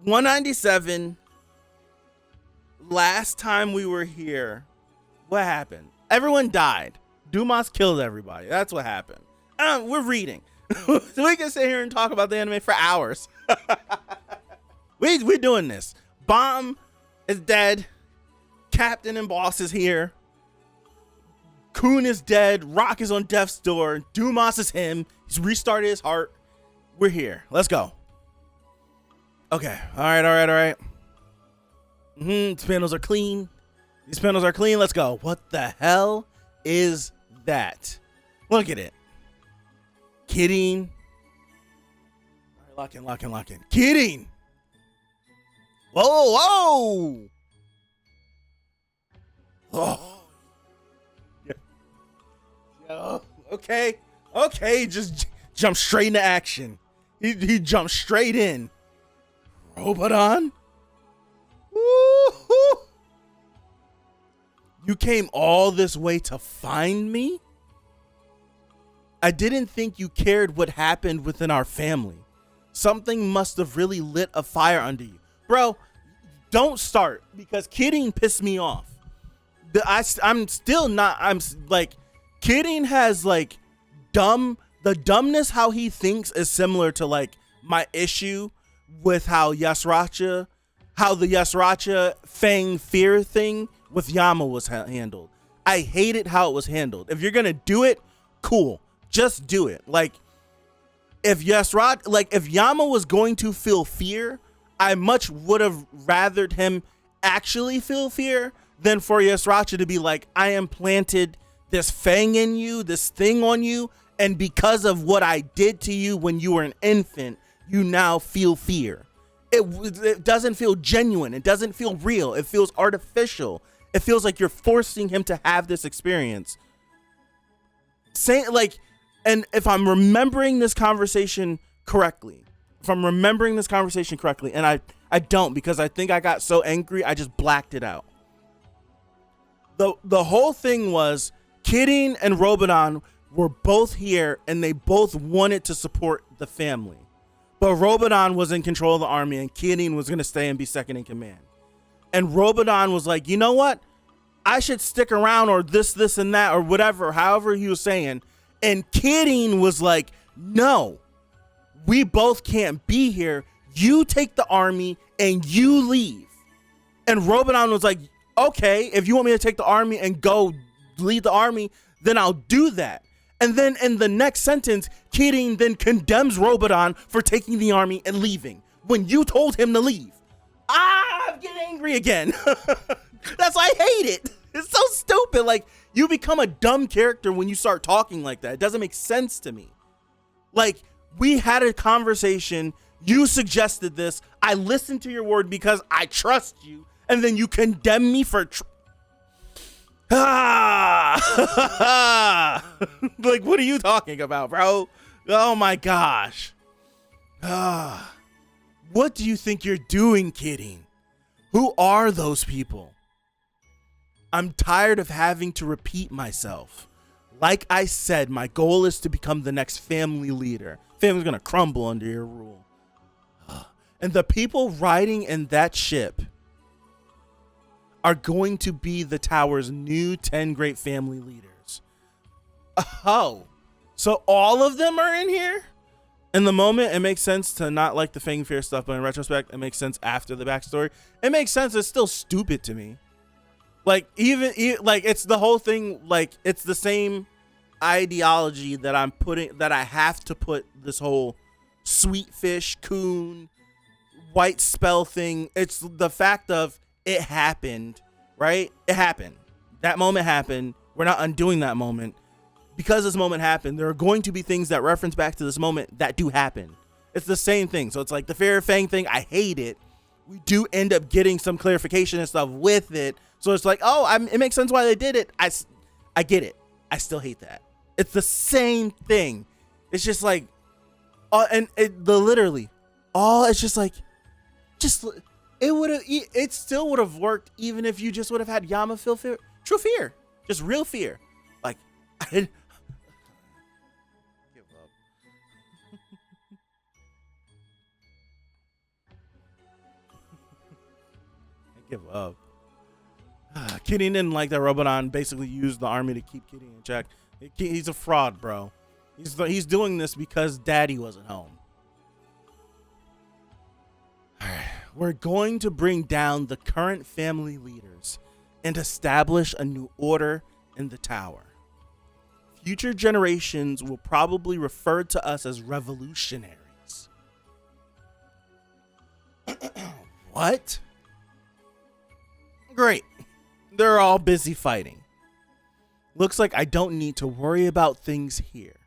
197. Last time we were here, what happened? Everyone died. Dumas killed everybody. That's what happened. We're reading. So we can sit here and talk about the anime for hours. We're doing this. Bomb is dead. Captain and Boss is here. Kun is dead. Rock is on death's door. Dumas is him. He's restarted his heart. We're here. Let's go. Okay. All right. These panels are clean. Let's go. What the hell is that? Look at it. KIRIN. All right, lock in. KIRIN. Whoa. Oh. Yeah. Okay. Just jump straight into action. He jumped straight in. Robodon? Woo-hoo. You came all this way to find me? I didn't think you cared what happened within our family. Something must have really lit a fire under you. Bro, don't start, because KIRIN pissed me off. I'm like, KIRIN has like the dumbness how he thinks is similar to like my issue with how the Yasracha Fang fear thing with Yama was handled. I hated how it was handled. If you're gonna do it, cool, just do it. Like if Yama was going to feel fear, I much would have rathered him actually feel fear than for Yasracha to be like, I implanted this Fang in you, this thing on you, and because of what I did to you when you were an infant, you now feel fear. It doesn't feel genuine. It doesn't feel real. It feels artificial. It feels like you're forcing him to have this experience. And if I'm remembering this conversation correctly, and I don't, because I think I got so angry, I just blacked it out. The whole thing was KIRIN and Robodon were both here and they both wanted to support the family. But Robodon was in control of the army and KIRIN was going to stay and be second in command. And Robodon was like, you know what? I should stick around, or this and that, or whatever, however he was saying. And KIRIN was like, no, we both can't be here. You take the army and you leave. And Robodon was like, okay, if you want me to take the army and go lead the army, then I'll do that. And then in the next sentence, KIRIN then condemns Robodon for taking the army and leaving when you told him to leave. I'm getting angry again. That's why I hate it. It's so stupid. Like, you become a dumb character when you start talking like that. It doesn't make sense to me. Like, we had a conversation. You suggested this. I listened to your word because I trust you. And then you condemn me for like, what are you talking about, bro? Oh my gosh. What do you think you're doing, KIRIN? Who are those people? I'm tired of having to repeat myself. Like I said, my goal is to become the next family leader. Family's gonna crumble under your rule. And the people riding in that ship are going to be the tower's new 10 great family leaders. Oh, so all of them are in here? In the moment, it makes sense to not like the Fang Fear stuff, but in retrospect, it makes sense after the backstory. It makes sense. It's still stupid to me. Like, like, it's the whole thing, like, it's the same ideology that I have to put this whole sweet fish, coon, white spell thing. It's the fact of it happened, right? It happened. That moment happened. We're not undoing that moment. Because this moment happened, there are going to be things that reference back to this moment that do happen. It's the same thing. So it's like the Fair Fang thing. I hate it. We do end up getting some clarification and stuff with it. So it's like, oh, it makes sense why they did it. I get it. I still hate that. It's the same thing. It's just like, literally, it's just like, it still would have worked even if you just would have had Yama feel fear, true fear, just real fear. Like, I didn't give up. give up. Kirin didn't like that Robodon basically used the army to keep Kirin in check. He's a fraud, bro. He's doing this because Daddy wasn't home. All right. We're going to bring down the current family leaders and establish a new order in the tower. Future generations will probably refer to us as revolutionaries. What? Great. They're all busy fighting. Looks like I don't need to worry about things here.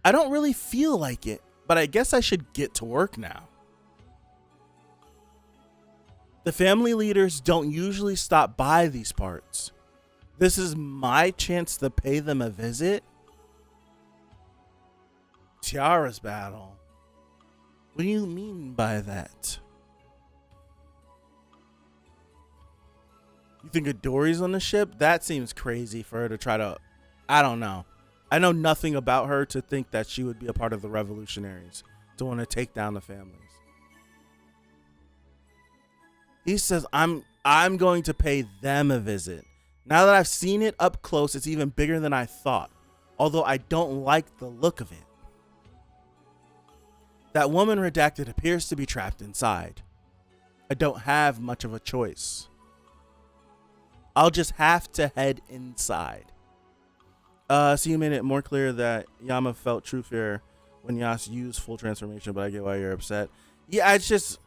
I don't really feel like it, but I guess I should get to work now. The family leaders don't usually stop by these parts. This is my chance to pay them a visit. Tiara's battle. What do you mean by that? You think Adori's on the ship? That seems crazy for her to try to... I don't know. I know nothing about her to think that she would be a part of the revolutionaries, to want to take down the families. He says, I'm going to pay them a visit. Now that I've seen it up close, it's even bigger than I thought, although I don't like the look of it. That woman redacted appears to be trapped inside. I don't have much of a choice. I'll just have to head inside. So you made it more clear that Yama felt true fear when Yas used full transformation, but I get why you're upset. Yeah, it's just...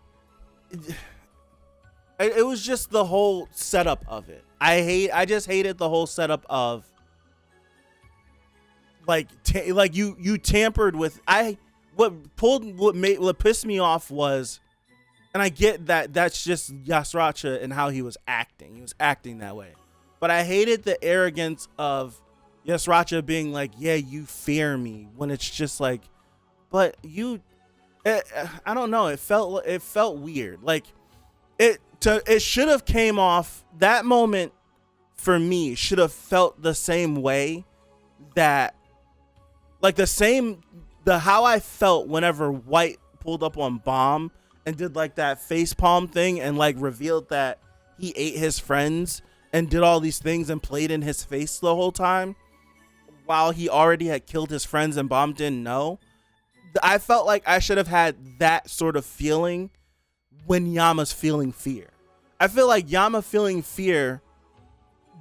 It was just the whole setup of it. I just hated the whole setup of like you tampered with. What pissed me off was, and I get that that's just Yasracha and how he was acting. He was acting that way, but I hated the arrogance of Yasracha being like, "Yeah, you fear me," when it's just like, but you, I don't know. It felt weird. Like it should have came off, that moment for me should have felt the same way, that like how I felt whenever White pulled up on Bomb and did like that face palm thing and like revealed that he ate his friends and did all these things and played in his face the whole time while he already had killed his friends and Bomb didn't know. I felt like I should have had that sort of feeling when Yama's feeling fear. I feel like Yama feeling fear,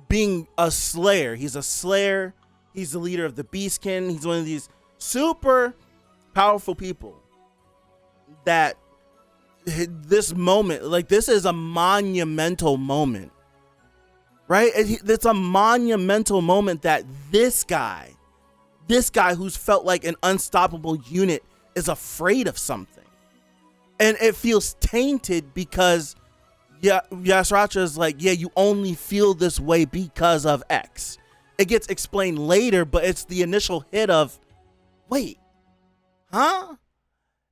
being a slayer. He's a slayer. He's the leader of the Beastkin. He's one of these super powerful people that this moment, like this is a monumental moment, right? It's a monumental moment that this guy who's felt like an unstoppable unit is afraid of something. And it feels tainted because Yasracha is like, yeah, you only feel this way because of X. It gets explained later, but it's the initial hit of, wait, huh?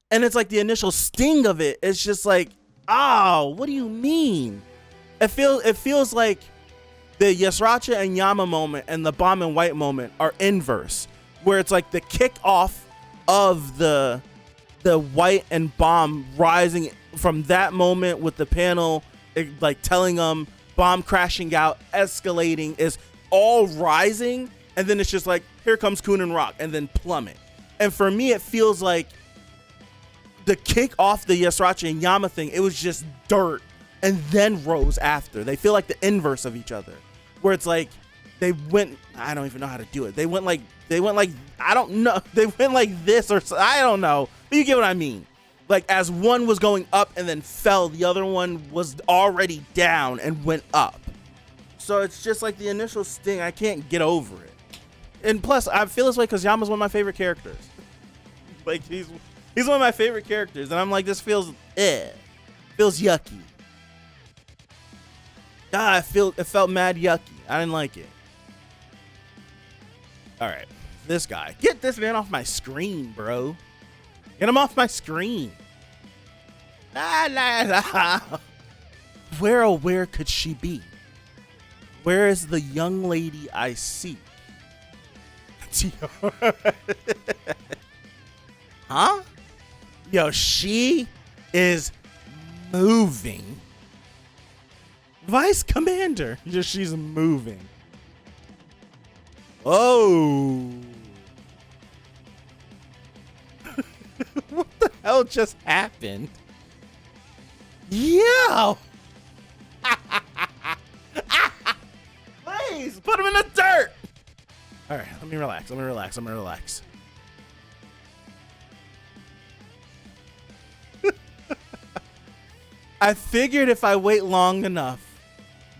And it's like the initial sting of it. It's just like, oh, what do you mean? It feels like the Yasracha and Yama moment and the Bomb and White moment are inverse, where it's like the kick off of the White and Bomb rising from that moment with the panel, like telling them Bomb crashing out, escalating, is all rising, and then it's just like, here comes Kun and Rock, and then plummet. And for me, it feels like the kick off the Yasracha and Yama thing, it was just dirt and then rose after. They feel like the inverse of each other, where it's like they went, I don't even know how to do it. They went like, I don't know. They went like this, or I don't know. But you get what I mean. Like as one was going up and then fell, the other one was already down and went up. So it's just like the initial sting. I can't get over it. And plus, I feel this way because Yama's one of my favorite characters. Like he's one of my favorite characters, and I'm like, this feels yucky. It felt mad yucky. I didn't like it. All right, this guy, get this man off my screen, bro. Get him off my screen. Where could she be? Where is the young lady I seek? Huh? Yo, she is moving Vice Commander. She's moving. Oh. What the hell just happened? Yeah. Please put him in the dirt. All right, let me relax. I figured if I wait long enough,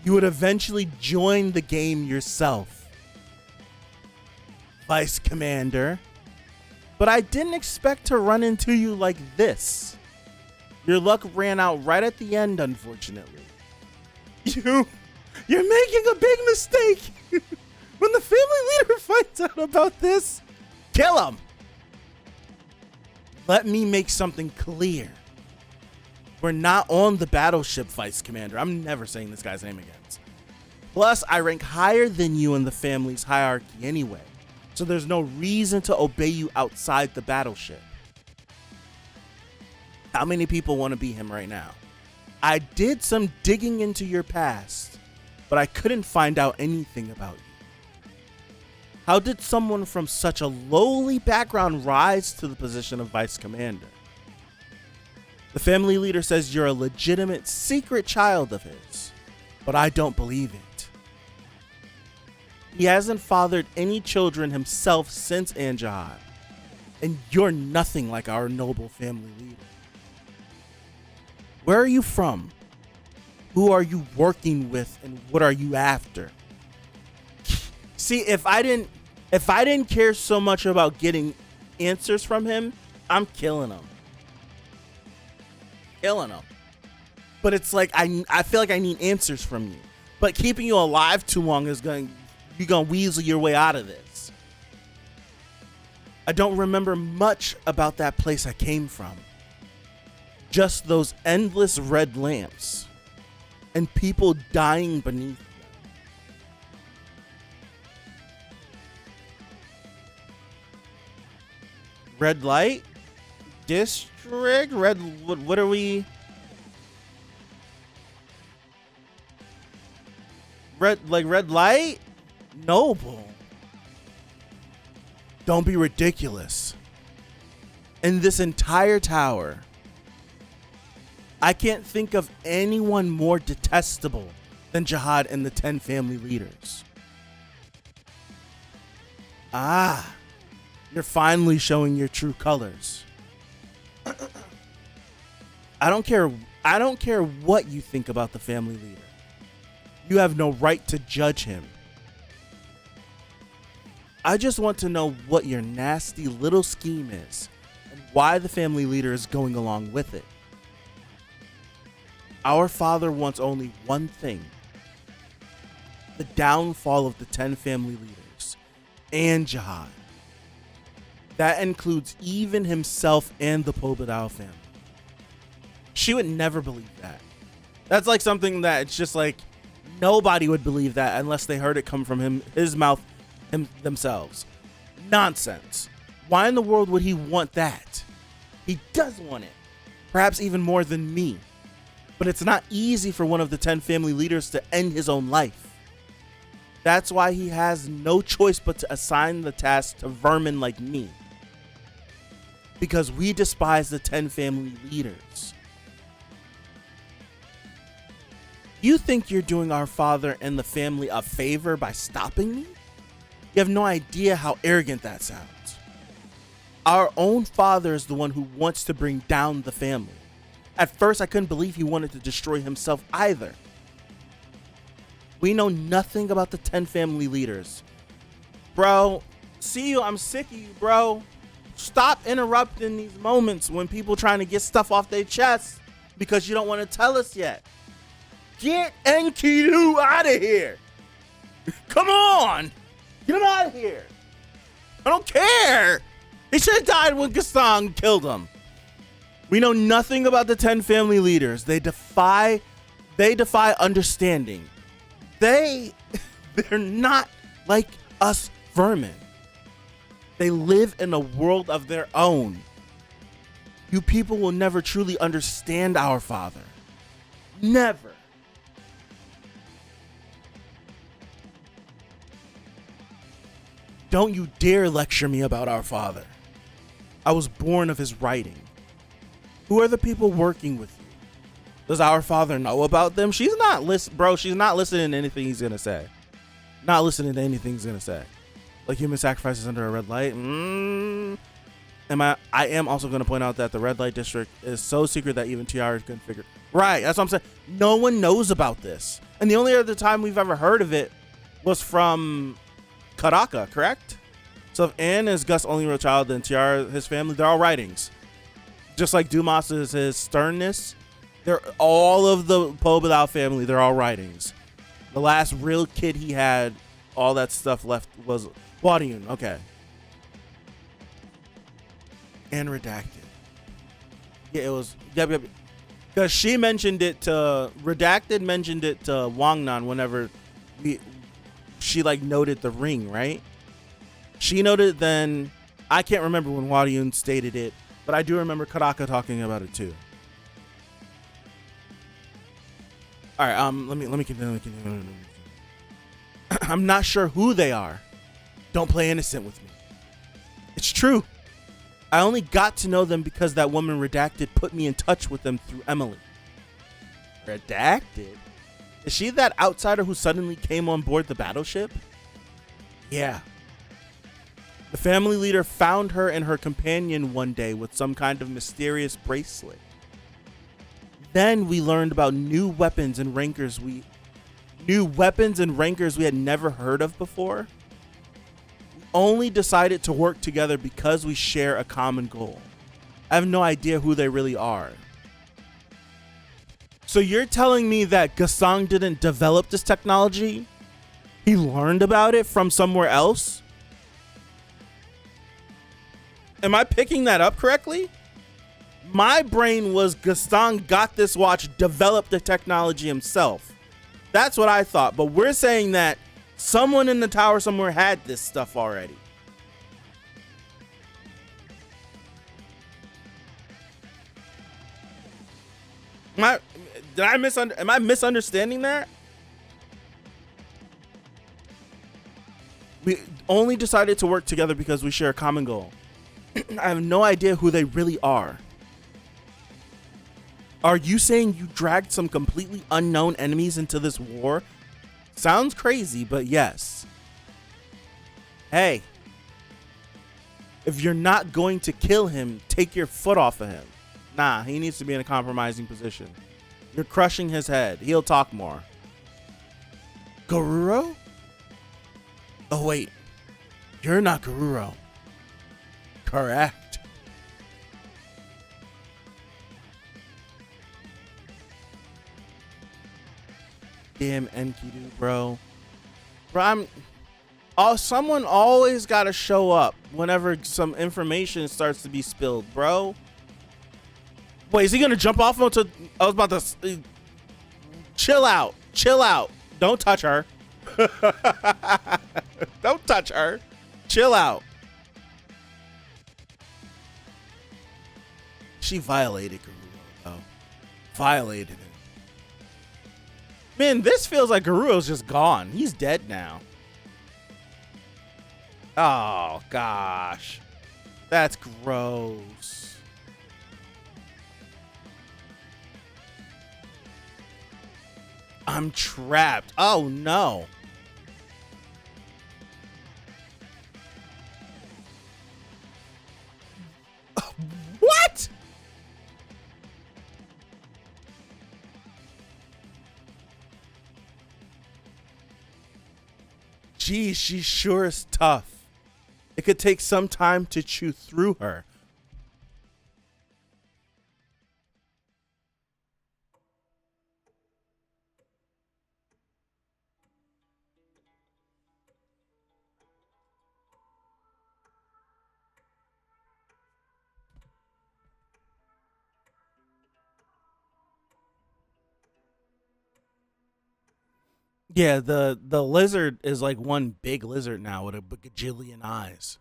you would eventually join the game yourself, Vice Commander. But I didn't expect to run into you like this. Your luck ran out right at the end, unfortunately. You're making a big mistake. When the family leader finds out about this, kill him. Let me make something clear. We're not on the battleship, Vice Commander. I'm never saying this guy's name again. Plus, I rank higher than you in the family's hierarchy anyway, so there's no reason to obey you outside the battleship. How many people want to be him right now? I did some digging into your past, but I couldn't find out anything about you. How did someone from such a lowly background rise to the position of Vice Commander? The family leader says you're a legitimate secret child of his, but I don't believe it. He hasn't fathered any children himself since Anjahad, and you're nothing like our noble family leader. Where are you from? Who are you working with, and what are you after? See, if I didn't care so much about getting answers from him, I'm killing him. But it's like I feel like I need answers from you. But keeping you alive too long is you're gonna weasel your way out of this. I don't remember much about that place I came from. Just those endless red lamps and people dying beneath them. Red light? District? What are we? Red light? Noble. Don't be ridiculous. In this entire tower, I can't think of anyone more detestable than Jihad and the 10 family leaders. Ah, you're finally showing your true colors. I don't care what you think about the family leader. You have no right to judge him. I just want to know what your nasty little scheme is and why the family leader is going along with it. Our father wants only one thing: the downfall of the 10 family leaders and Jihad. That includes even himself and the Pobedao family. She would never believe that. That's like something that it's just like nobody would believe that unless they heard it come from his mouth themselves. Nonsense. Why in the world would he want that? He does want it. Perhaps even more than me. But it's not easy for one of the 10 family leaders to end his own life. That's why he has no choice but to assign the task to vermin like me. Because we despise the 10 family leaders. You think you're doing our father and the family a favor by stopping me? You have no idea how arrogant that sounds. Our own father is the one who wants to bring down the family. At first, I couldn't believe he wanted to destroy himself either. We know nothing about the 10 family leaders. Bro, see you, I'm sick of you, bro. Stop interrupting these moments when people trying to get stuff off their chest because you don't want to tell us yet. Get Enkidu out of here. Come on. Get him out of here. I don't care. He should have died when Gustang killed him. We know nothing about the 10 family leaders. They defy understanding. They're not like us vermin. They live in a world of their own. You people will never truly understand our father. Never. Don't you dare lecture me about our father. I was born of his writing. Who are the people working with you? Does our father know about them? She's not bro, she's not listening to anything he's gonna say. Not listening to anything he's gonna say. Like human sacrifices under a red light. I am also gonna point out that the red light district is so secret that even TR couldn't figure. Right, that's what I'm saying. No one knows about this. And the only other time we've ever heard of it was from Karaka, correct? So if Anne is Gus' only real child, then TR, his family, they're all writings. Just like Dumas is his sternness. They're all of the Pobedal family, they're all writings. The last real kid he had, all that stuff left was Wadiun. Okay. And redacted. Yeah, it was. Yep. Because she mentioned it to Redacted mentioned it to Wangnan whenever she like noted the ring, right? She noted, then I can't remember when Wadiun stated it, but I do remember Karaka talking about it too. All right, let me continue. I'm not sure who they are. Don't play innocent with me. It's true. I only got to know them because that woman Redacted put me in touch with them through Emily. Redacted? Is she that outsider who suddenly came on board the battleship? Yeah. The family leader found her and her companion one day with some kind of mysterious bracelet. Then we learned about new weapons and rankers we had never heard of before. We only decided to work together because we share a common goal. I have no idea who they really are. So you're telling me that Gustang didn't develop this technology? He learned about it from somewhere else? Am I picking that up correctly? My brain was Gustang got this watch, developed the technology himself. That's what I thought. But we're saying that someone in the tower somewhere had this stuff already. Am I misunderstanding that? We only decided to work together because we share a common goal. I have no idea who they really are. Are you saying you dragged some completely unknown enemies into this war? Sounds crazy, but yes. Hey, if you're not going to kill him, take your foot off of him. Nah, he needs to be in a compromising position. You're crushing his head. He'll talk more. Garuro? Oh, wait. You're not Garuro. Correct. Damn Enkidu, bro. Someone always gotta show up whenever some information starts to be spilled, bro. Wait, is he gonna jump off onto? I was about to chill out. Don't touch her. Don't touch her. Chill out. She violated Garuro, though. Violated him. Man, this feels like Garuro's just gone. He's dead now. Oh, gosh. That's gross. I'm trapped. Oh, no. What? Geez, she sure is tough. It could take some time to chew through her. Yeah, the lizard is like one big lizard now with a gajillion eyes.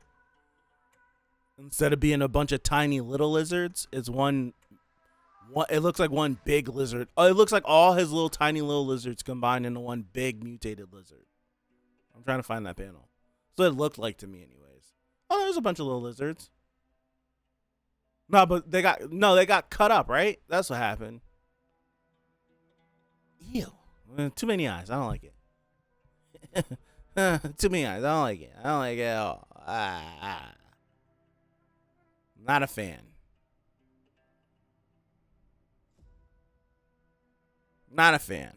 Instead of being a bunch of tiny little lizards, it's one. It looks like one big lizard. Oh, it looks like all his tiny little lizards combined into one big mutated lizard. I'm trying to find that panel. So it looked like to me, anyways. Oh, there's a bunch of little lizards. No, but they got cut up, right? That's what happened. Ew. Too many eyes. I don't like it. Too many eyes. I don't like it. I don't like it at all. Not a fan. Not a fan.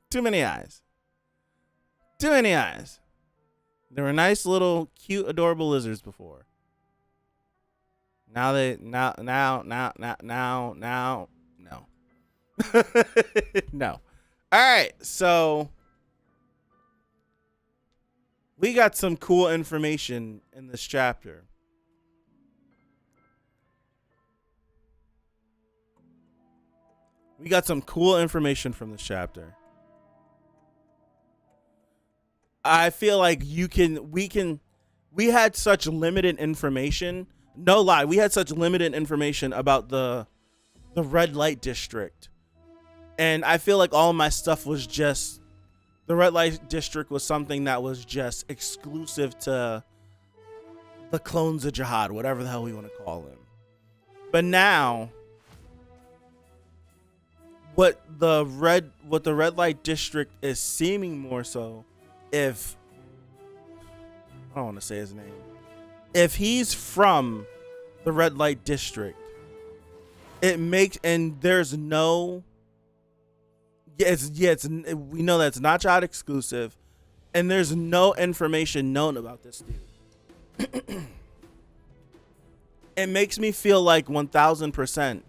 Too many eyes. Too many eyes. There were nice little cute adorable lizards before. Now no. No. All right, so we got some cool information in this chapter. We got some cool information from this chapter. I feel like we had such limited information. No lie, we had such limited information about the red light district. And I feel like all of my stuff was just, the red light district was something that was just exclusive to the clones of Jihad, whatever the hell we want to call them. But now, what the red light district is seeming more so, if I don't want to say his name, if he's from the red light district, it makes, and there's no, we know that's not Jihad exclusive, and there's no information known about this dude. It makes me feel like 1000%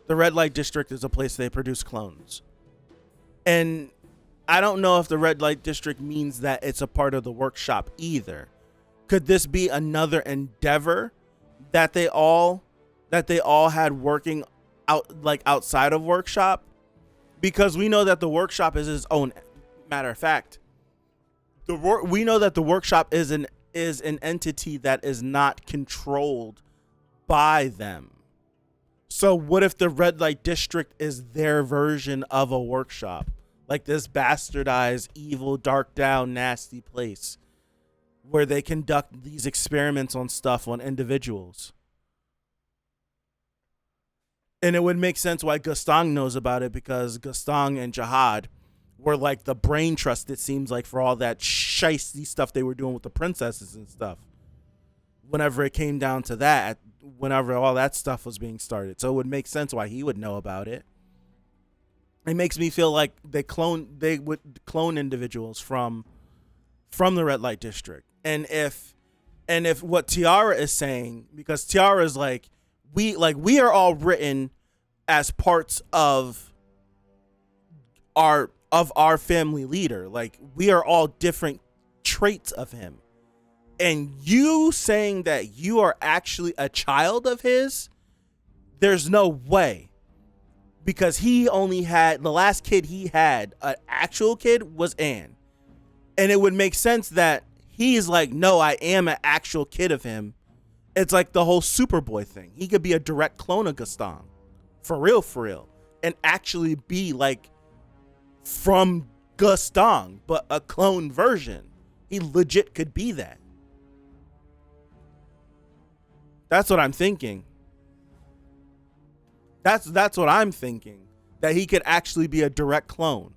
the red light district is a place they produce clones. And I don't know if the red light district means that it's a part of the workshop either. Could this be another endeavor that they all had working out, like outside of workshop? Because we know that the workshop is its own, matter of fact, we know that the workshop is an entity that is not controlled by them. So what if the red light district is their version of a workshop? Like this bastardized, evil, dark down, nasty place where they conduct these experiments on stuff on individuals. And it would make sense why Gustang knows about it, because Gustang and Jihad were like the brain trust, it seems like, for all that shiesty stuff they were doing with the princesses and stuff. Whenever it came down to that, whenever all that stuff was being started. So it would make sense why he would know about it. It makes me feel like they would clone individuals from the red light district. And if what Tiara is saying, because Tiara is like, we are all written as parts of our family leader. Like, we are all different traits of him. And you saying that you are actually a child of his, there's no way. Because he only had, the last kid he had, an actual kid, was Anne. And it would make sense that he's like, no, I am an actual kid of him. It's like the whole Superboy thing. He could be a direct clone of Gustang. For real. And actually be like from Gustang, but a clone version. He legit could be that. That's what I'm thinking. That's what I'm thinking. That he could actually be a direct clone.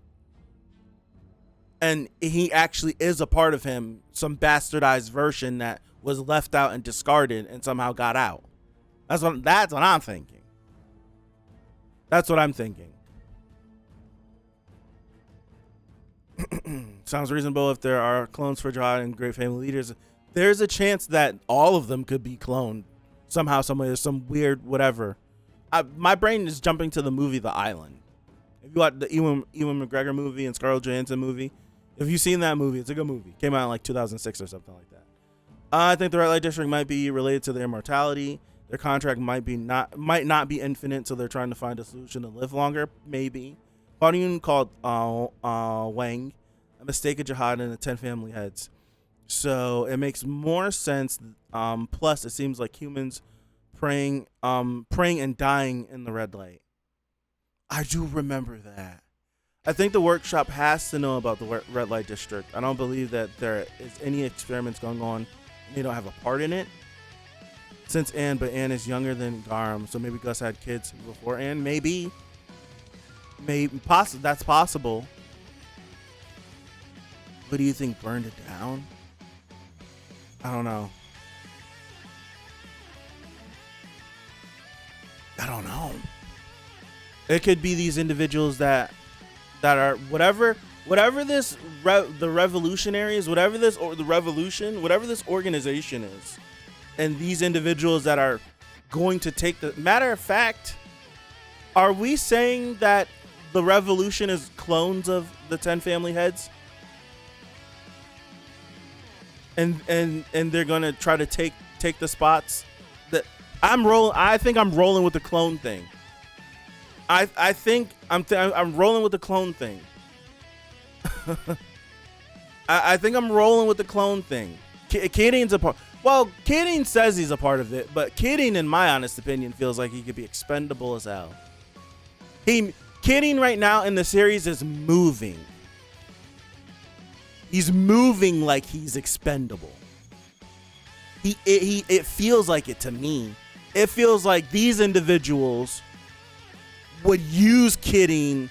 And he actually is a part of him, some bastardized version that was left out and discarded and somehow got out. That's what I'm thinking. That's what I'm thinking. Sounds reasonable if there are clones for Jihad and great family leaders. There's a chance that all of them could be cloned somehow, somewhere. There's some weird whatever. My brain is jumping to the movie The Island. If you watch the Ewan McGregor movie and Scarlett Johansson movie, if you've seen that movie, it's a good movie. Came out in like 2006 or something like that. I think the Red Light District might be related to their immortality. Their contract might not be infinite, so they're trying to find a solution to live longer. Maybe. Huan called Wang a mistake of Jihad and the 10 family heads. So it makes more sense. Plus, it seems like humans praying and dying in the red light. I do remember that. I think the workshop has to know about the red light district. I don't believe that there is any experiments going on. And they don't have a part in it. Since but Anne is younger than Garam, so maybe Gus had kids before Anne. Maybe that's possible. But do you think burned it down? I don't know. It could be these individuals that are whatever this the revolutionaries, whatever this organization is, and these individuals that are going to take the matter of fact. Are we saying that the revolution is clones of the 10 family heads? And they're gonna try to take the spots that I think I'm rolling with the clone thing. I think I'm rolling with the clone thing. I think I'm rolling with the clone thing. KIRIN's a part. Well, KIRIN says he's a part of it, but KIRIN, in my honest opinion, feels like he could be expendable as hell. KIRIN right now in the series is moving. He's moving like he's expendable. It feels like it to me. It feels like these individuals would use KIRIN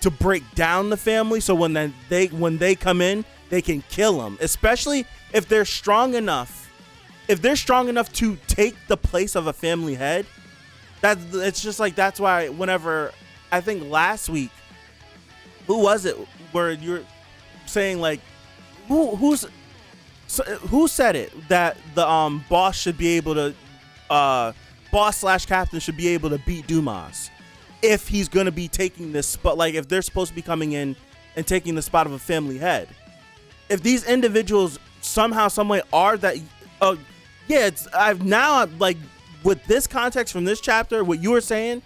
to break down the family, so when they come in, they can kill them. Especially if they're strong enough. If they're strong enough to take the place of a family head, it's just like, that's why whenever, I think last week, who was it where you're saying like, who said it, that the boss should be able to boss/captain should be able to beat Dumas if he's going to be taking this spot, like if they're supposed to be coming in and taking the spot of a family head. If these individuals somehow, some way are that, I've now, like, with this context from this chapter, what you were saying,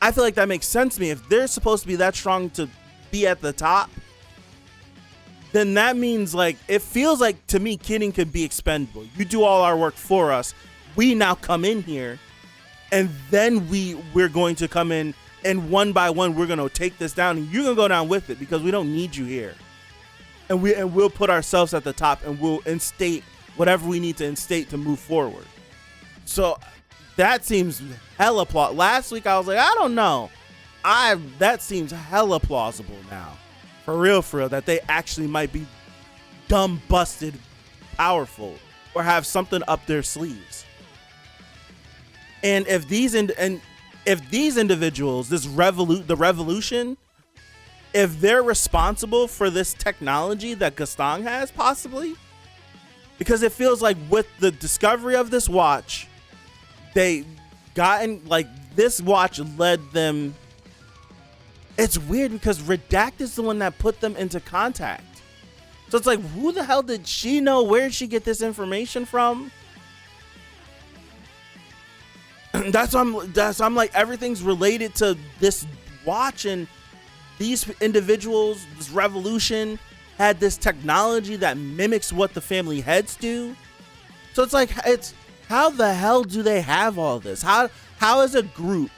I feel like that makes sense to me. If they're supposed to be that strong to be at the top, then that means, like, it feels like to me KIRIN could be expendable. You do all our work for us. We now come in here, and then we're going to come in, and one by one we're going to take this down, and you're going to go down with it because we don't need you here. And we'll put ourselves at the top, and we'll instate whatever we need to instate to move forward. So that seems hella plausible. Last week I was like, I don't know. That seems hella plausible now. For real, that they actually might be dumb, busted, powerful, or have something up their sleeves. And if these individuals, the revolution, if they're responsible for this technology that Gustang has, possibly, because it feels like with the discovery of this watch, they gotten, like, this watch led them. It's weird because Redact is the one that put them into contact. So it's like, who the hell did she know? Where did she get this information from? That's why I'm like, everything's related to this watch, and these individuals, this revolution had this technology that mimics what the family heads do. So it's like, how the hell do they have all this? How as a group,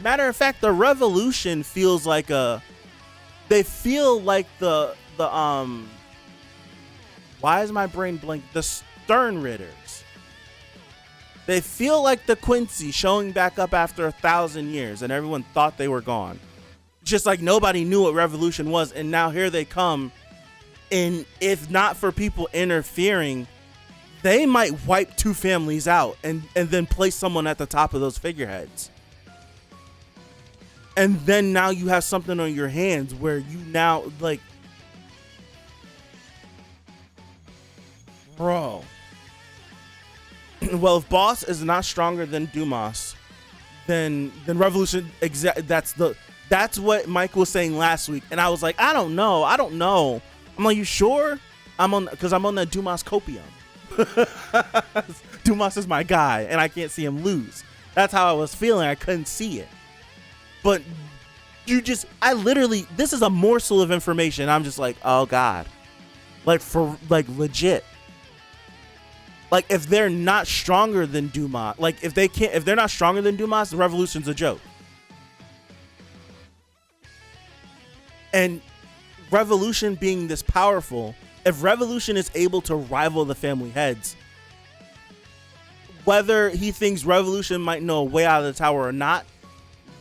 matter of fact, the revolution feels like they feel like the why is my brain blank? The Sternritters. They feel like the Quincy showing back up after 1,000 years, and everyone thought they were gone. Just like nobody knew what revolution was, and now here they come. And if not for people interfering, they might wipe 2 families out and then place someone at the top of those figureheads. And then now you have something on your hands where you now, like, bro. Well, if Boss is not stronger than Dumas, then Revolution, that's what Mike was saying last week. And I was like, I don't know. I'm like, you sure? Because I'm on that Dumas copium. Dumas is my guy, and I can't see him lose. That's how I was feeling. I couldn't see it. But this is a morsel of information. I'm just like, oh God. Legit. Like, if they're not stronger than Dumas, if they're not stronger than Dumas, the revolution's a joke. And Revolution being this powerful, if Revolution is able to rival the family heads, whether he thinks Revolution might know a way out of the tower or not,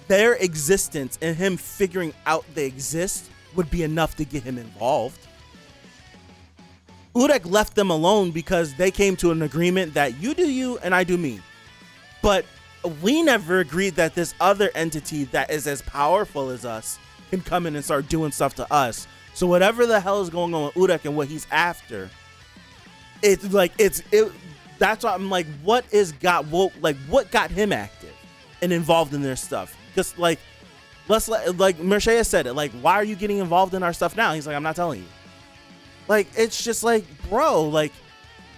their existence and him figuring out they exist would be enough to get him involved. Urek left them alone because they came to an agreement that you do you and I do me. But we never agreed that this other entity that is as powerful as us can come in and start doing stuff to us. So whatever the hell is going on with Urek and what he's after, it's like that's why I'm like, what got him active and involved in their stuff? Because like Mershaya said it, like, why are you getting involved in our stuff now? He's like, I'm not telling you. Like, it's just like, bro, like,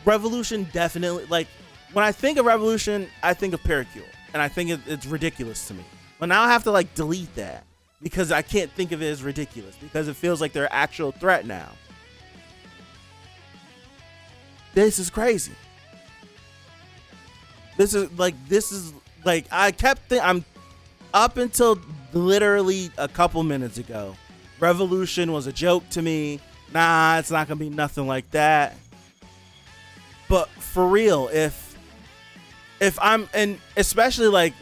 Revolution definitely, like, when I think of Revolution, I think of Pericule, and I think it's ridiculous to me. But now I have to like delete that because I can't think of it as ridiculous because it feels like they're an actual threat now. This is crazy. This is like I kept I'm up until literally a couple minutes ago. Revolution was a joke to me. Nah, it's not gonna be nothing like that. But for real, if I'm, and especially like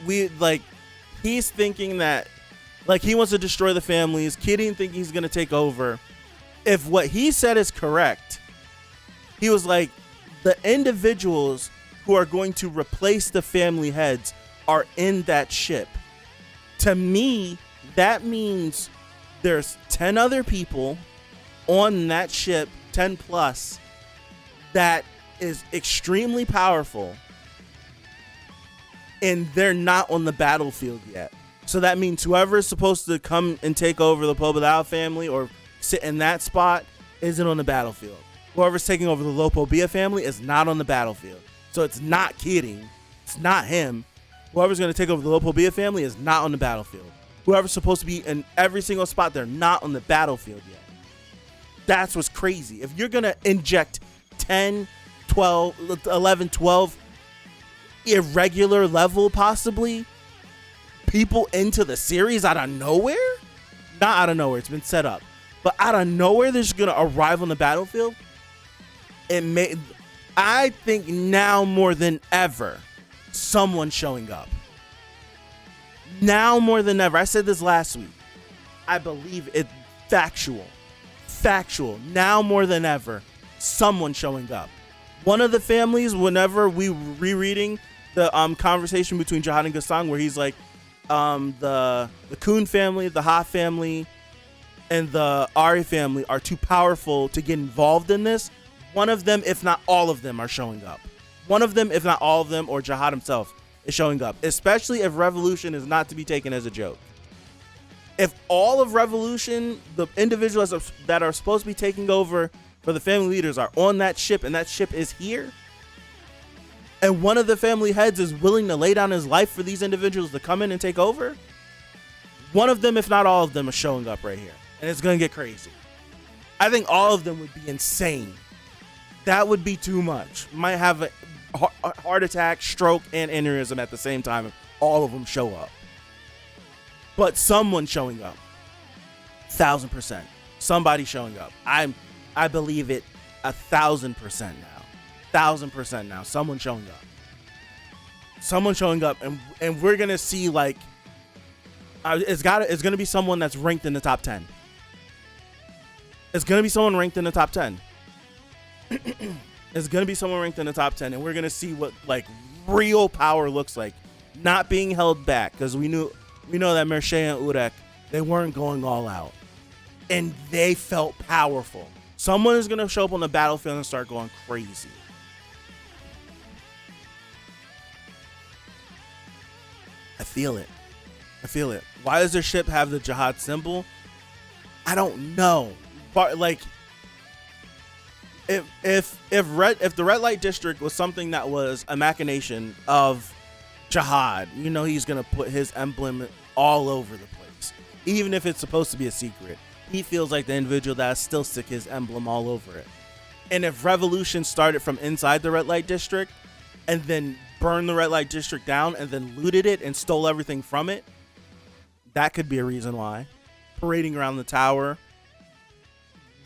he's thinking that like he wants to destroy the families, KIRIN thinking he's gonna take over. If what he said is correct, he was like, the individuals who are going to replace the family heads are in that ship. To me, that means there's 10 other people on that ship, 10 plus, that is extremely powerful, and they're not on the battlefield yet. So that means whoever is supposed to come and take over the Pobedao family or sit in that spot isn't on the battlefield. Whoever's taking over the Lopobia family is not on the battlefield. So it's not KIRIN. It's not him. Whoever's going to take over the Lopobia family is not on the battlefield. Whoever's supposed to be in every single spot, they're not on the battlefield yet. That's what's crazy. If you're going to inject 10, 12, 11, 12 irregular level possibly people into the series out of nowhere, not out of nowhere, it's been set up, but out of nowhere they're just going to arrive on the battlefield. I think now more than ever, someone's showing up. Now more than ever. I said this last week. I believe it. Factual. Now more than ever, someone's showing up. One of the families, whenever we were rereading the conversation between Jihad and Gustang, where he's like, the Kun family, the Ha family, and the Ari family are too powerful to get involved in this. One of them, if not all of them, are showing up. One of them, if not all of them, or Jihad himself is showing up, especially if Revolution is not to be taken as a joke. If all of Revolution, the individuals that are supposed to be taking over for the family leaders are on that ship, and that ship is here, and one of the family heads is willing to lay down his life for these individuals to come in and take over, one of them, if not all of them, are showing up right here, and it's going to get crazy. I think all of them would be insane. That would be too much. Might have a heart attack, stroke, and aneurysm at the same time if all of them show up. But someone showing up. 1,000%. Somebody showing up. I believe it 1,000% now. 1,000% now. Someone showing up. Someone showing up, and we're gonna see like it's gonna be someone that's ranked in the top 10. It's gonna be someone ranked in the top 10. It's gonna be someone ranked in the top 10, and we're gonna see what like real power looks like, not being held back, because we know that Mershaya and Urek, they weren't going all out, and they felt powerful. Someone is gonna show up on the battlefield and start going crazy. I feel it. Why does their ship have the Jihad symbol? I don't know. But like, if the red light district was something that was a machination of Jihad, he's gonna put his emblem all over the place, even if it's supposed to be a secret. He feels like the individual that still stick his emblem all over it. And if Revolution started from inside the red light district and then burned the red light district down and then looted it and stole everything from it, that could be a reason why. parading around the tower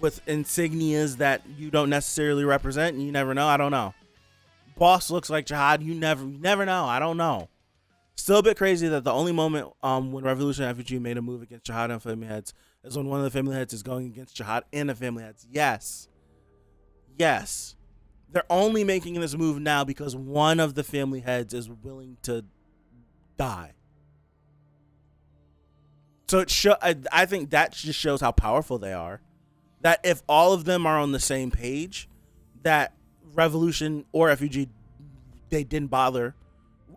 with insignias that you don't necessarily represent, and you never know. I don't know. Boss looks like Jihad. You never know. I don't know. Still a bit crazy that the only moment when Revolution FUG made a move against Jihad and Family Heads is when one of the Family Heads is going against Jihad and the Family Heads. Yes. They're only making this move now because one of the Family Heads is willing to die. So I think that just shows how powerful they are. That if all of them are on the same page, that Revolution or FUG, they didn't bother.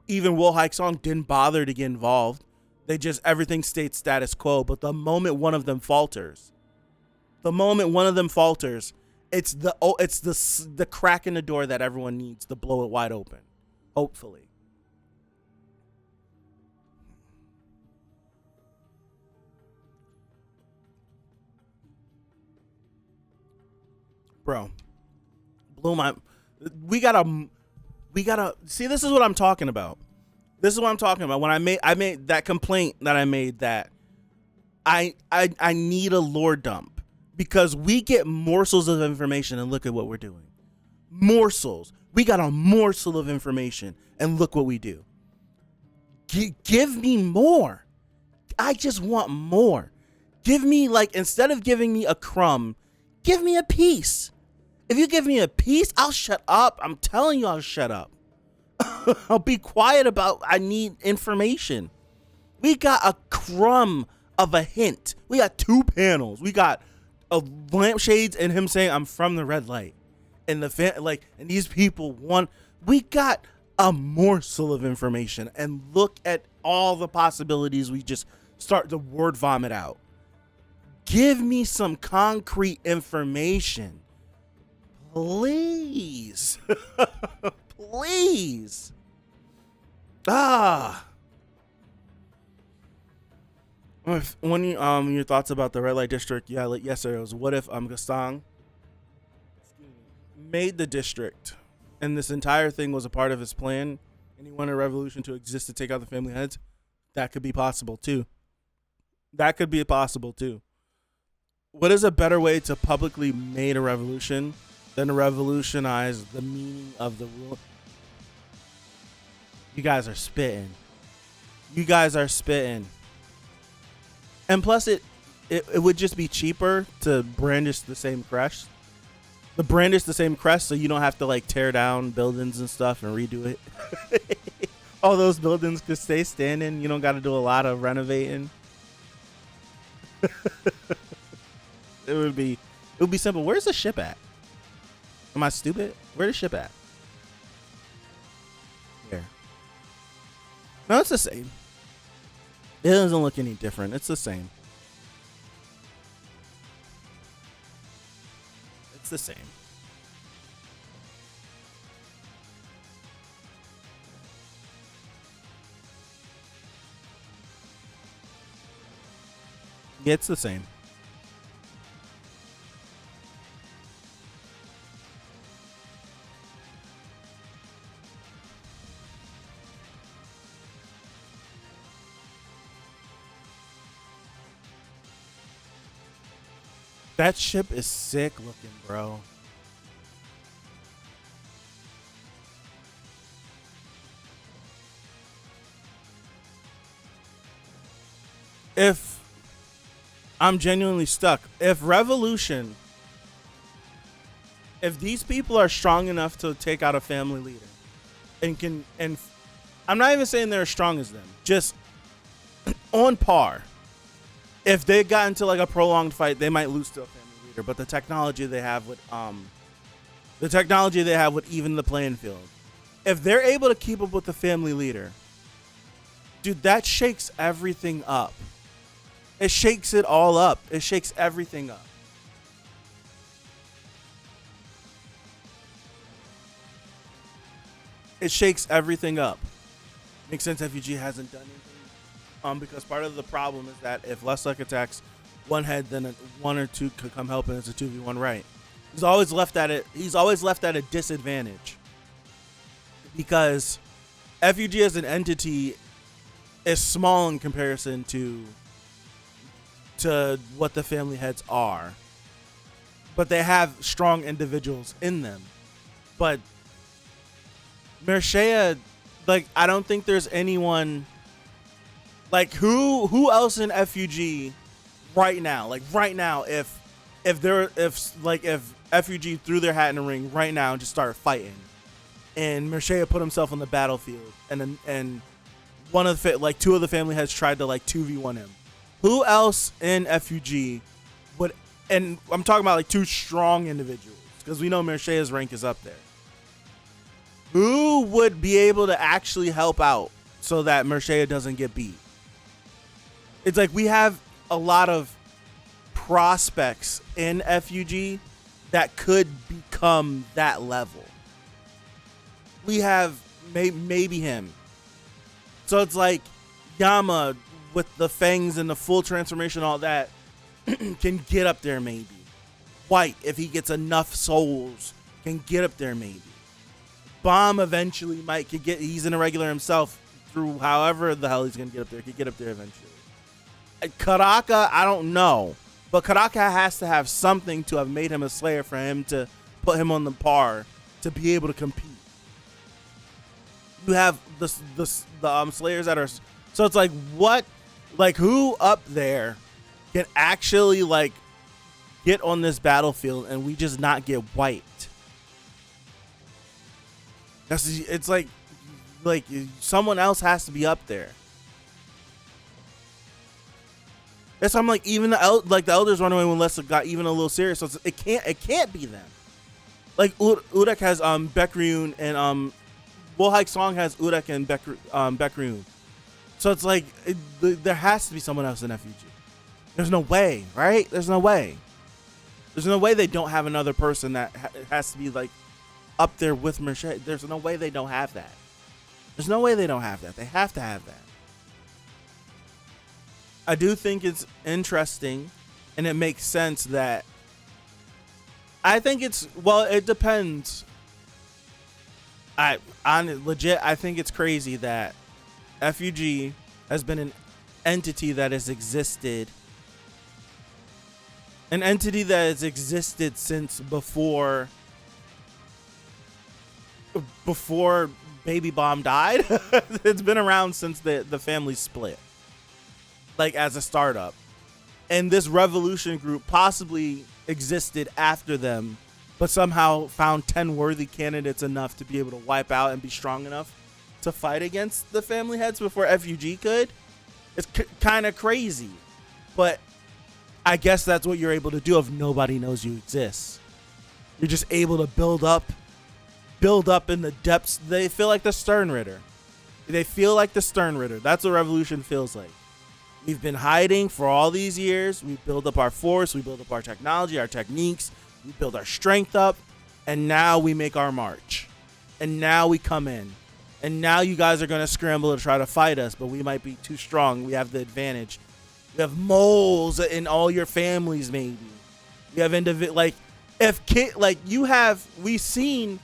Even Will Hike Song didn't bother to get involved. They just, everything stayed status quo. But the moment one of them falters, it's the crack in the door that everyone needs to blow it wide open. Hopefully. Bro, we gotta see. This is what I'm talking about. When I made that complaint that I made, that I need a lore dump, because we get morsels of information and look at what we're doing. Morsels. We got a morsel of information and look what we do. Give me more. I just want more. Give me, like, instead of giving me a crumb, give me a piece. If you give me a piece, I'll shut up. I'm telling you, I'll shut up. I'll be quiet about, I need information. We got a crumb of a hint. We got 2 panels. We got a lampshades and him saying, I'm from the red light. And and these people we got a morsel of information, and look at all the possibilities we just start to word vomit out. Give me some concrete information. Please. Please. When your thoughts about the red light district? Yeah, yes, sir. It was, what if Gustang made the district and this entire thing was a part of his plan, and he wanted a revolution to exist to take out the Family Heads? That could be possible too. What is a better way to publicly make a revolution than to revolutionize the meaning of the rule? You guys are spitting. And plus, it would just be cheaper to brandish the same crest. So you don't have to, like, tear down buildings and stuff and redo it. All those buildings could stay standing. You don't got to do a lot of renovating. It would be simple. Where's the ship at? Am I stupid? Where's the ship at? Here. No, it's the same. It doesn't look any different. It's the same. Yeah, it's the same. That ship is sick looking, bro. I'm genuinely stuck. If these people are strong enough to take out a family leader, and I'm not even saying they're as strong as them, just on par. If they got into, like, a prolonged fight, they might lose to a family leader. But the technology they have would even the playing field. If they're able to keep up with the family leader, dude, that shakes everything up. It shakes it all up. It shakes everything up. Makes sense FUG hasn't done anything. Because part of the problem is that if Lesluck attacks one head, then one or two could come help, and it's a 2v1 right. He's always left at a disadvantage, because FUG as an entity is small in comparison to to what the family heads are. But they have strong individuals in them. But Mircea, like, I don't think there's anyone, like, who else in FUG right now? Like, right now, if FUG threw their hat in the ring right now and just started fighting, and Mircea put himself on the battlefield, and one of the like two of the family heads tried to like 2v1 him, who else in FUG would? And I'm talking about like two strong individuals, because we know Mircea's rank is up there. Who would be able to actually help out so that Mircea doesn't get beat? It's like we have a lot of prospects in FUG that could become that level. We have maybe him. So it's like Yama with the fangs and the full transformation, all that, can get up there maybe. White, if he gets enough souls, can get up there maybe. Bomb eventually could get, he's an irregular himself, through however the hell he's going to get up there, could get up there eventually. Karaka, I don't know. But Karaka has to have something to have made him a Slayer for him to put him on the par to be able to compete. You have the Slayers that are, so it's like, what, like, who up there can actually like get on this battlefield and we just not get wiped? It's like someone else has to be up there. That's why I'm like, even the elders run away when Lessa got even a little serious. So it can't be them. Like Urek has Bekryun, and Wohike Song has Urek and Bekryun. So it's like there has to be someone else in FUG. There's no way, right? There's no way. There's no way they don't have another person that has to be like up there with Mircea. There's no way they don't have that. There's no way they don't have that. They have to have that. I do think it's interesting, and it makes sense that I think it's, well, it depends. I think it's crazy that FUG has been an entity that has existed. An entity that has existed since before Baby Bomb died. It's been around since the family split, like as a startup. And this revolution group possibly existed after them, but somehow found 10 worthy candidates enough to be able to wipe out and be strong enough to fight against the family heads before FUG could. It's kind of crazy, but I guess that's what you're able to do if nobody knows you exist. You're just able to build up in the depths. They feel like the Sternritter. That's what revolution feels like. We've been hiding for all these years. We build up our force. We build up our technology, our techniques. We build our strength up. And now we make our march. And now we come in. And now you guys are going to scramble to try to fight us, but we might be too strong. We have the advantage. We have moles in all your families, maybe. We have we've seen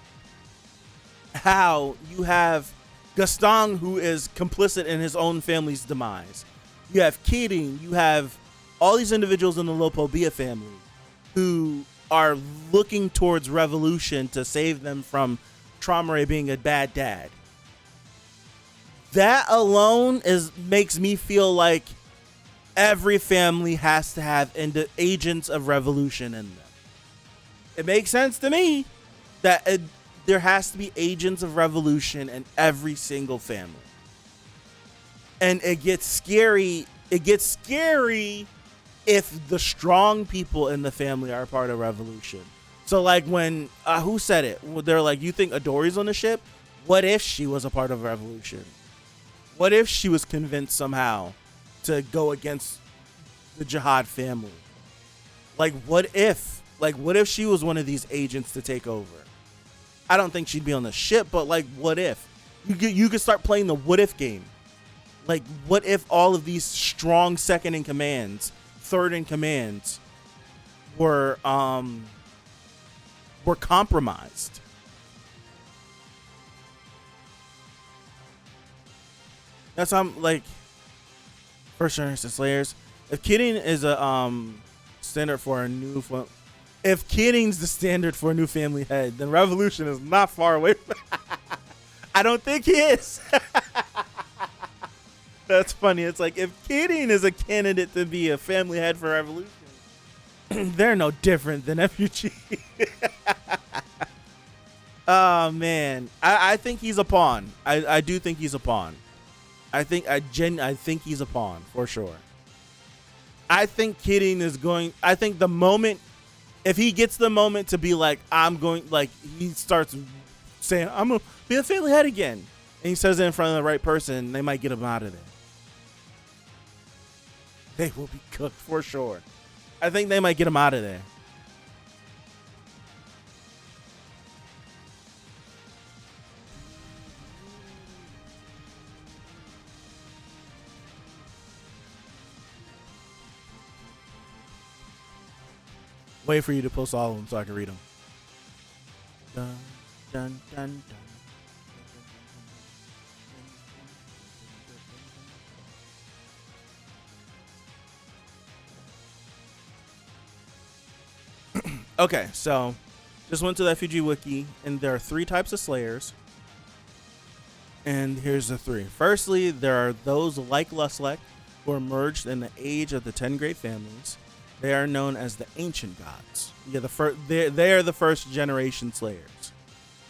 how you have Gustang, who is complicit in his own family's demise. You have KIRIN. You have all these individuals in the Lopobia family who are looking towards revolution to save them from Traumare being a bad dad. That alone makes me feel like every family has to have agents of revolution in them. It makes sense to me that there has to be agents of revolution in every single family. And it gets scary. It gets scary if the strong people in the family are part of revolution. So like when, who said it? They're like, you think Adori's on the ship? What if she was a part of revolution? What if she was convinced somehow to go against the Jihad family? Like, what if she was one of these agents to take over? I don't think she'd be on the ship, but like, what if? You could start playing the what if game. Like, what if all of these strong second in commands, third in commands were compromised? That's how I'm like, First Generation Slayers. If KIRIN is a standard for a new if KIRIN's the standard for a new family head, then Revolution is not far away. I don't think he is. That's funny. It's like if KIRIN is a candidate to be a family head for Revolution, they're no different than FUG. Oh man, I think he's a pawn. I do think he's a pawn. I think he's a pawn for sure. I think KIRIN is going. I think the moment, if he gets the moment to be like, I'm going, like he starts saying, I'm gonna be a family head again, and he says it in front of the right person, they might get him out of there. They will be cooked for sure. I think they might get him out of there. Wait for you to post all of them so I can read them. Dun, dun, dun, dun. Okay, so just went to the FUG wiki, and there are 3 types of slayers. And here's the 3. Firstly, there are those like Lustlek who emerged in the age of the 10 great families. They are known as the ancient gods. Yeah, they are the first generation slayers.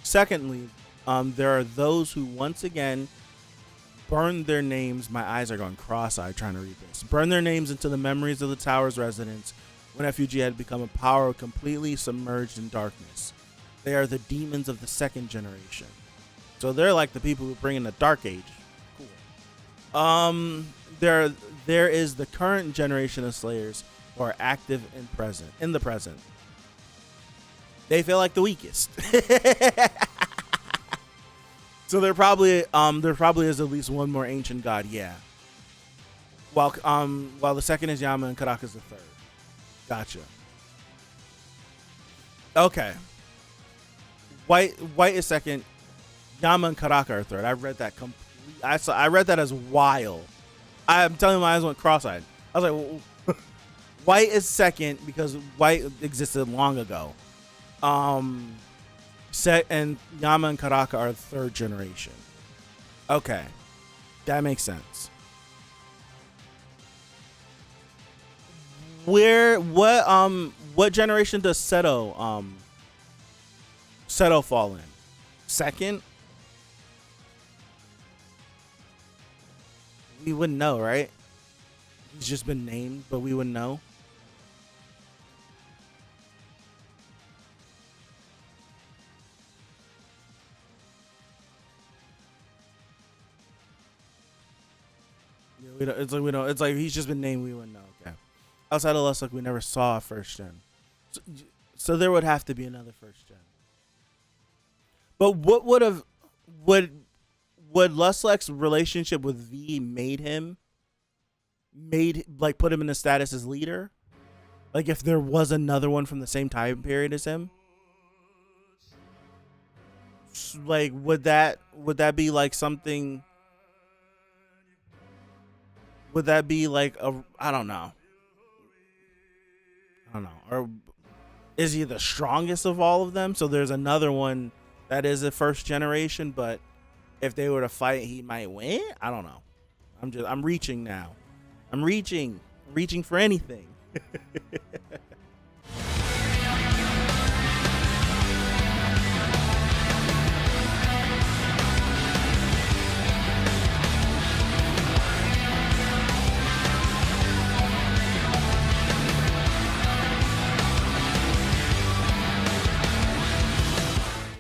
Secondly, there are those who once again burn their names. My eyes are going cross-eyed trying to read this. Burn their names into the memories of the tower's residents when FUG had become a power completely submerged in darkness. They are the demons of the second generation. So they're like the people who bring in the dark age. Cool. There is the current generation of slayers who are active and present in the present. They feel like the weakest. So there probably is at least one more ancient god, yeah. While the second is Yama and Karaka's the third. Gotcha. Okay. White is second. Yama and Karaka are third. I read that I read that as wild. I'm telling you, my eyes went cross-eyed. I was like, well, White is second because White existed long ago. And Yama and Karaka are third generation. Okay, that makes sense. What generation does Seto fall in? Second? We wouldn't know, right? He's just been named, but we wouldn't know. Yeah, we don't, it's like we don't. It's like he's just been named. We wouldn't know. Okay. Outside of Lustlek, we never saw a first gen, so there would have to be another first gen. But what would Lustlek's relationship with V put him in the status as leader? Like if there was another one from the same time period as him? Like would that be like something? Would that be like I don't know. Or is he the strongest of all of them? So there's another one that is a first generation, but if they were to fight, he might win. I don't know. I'm reaching now. I'm reaching for anything.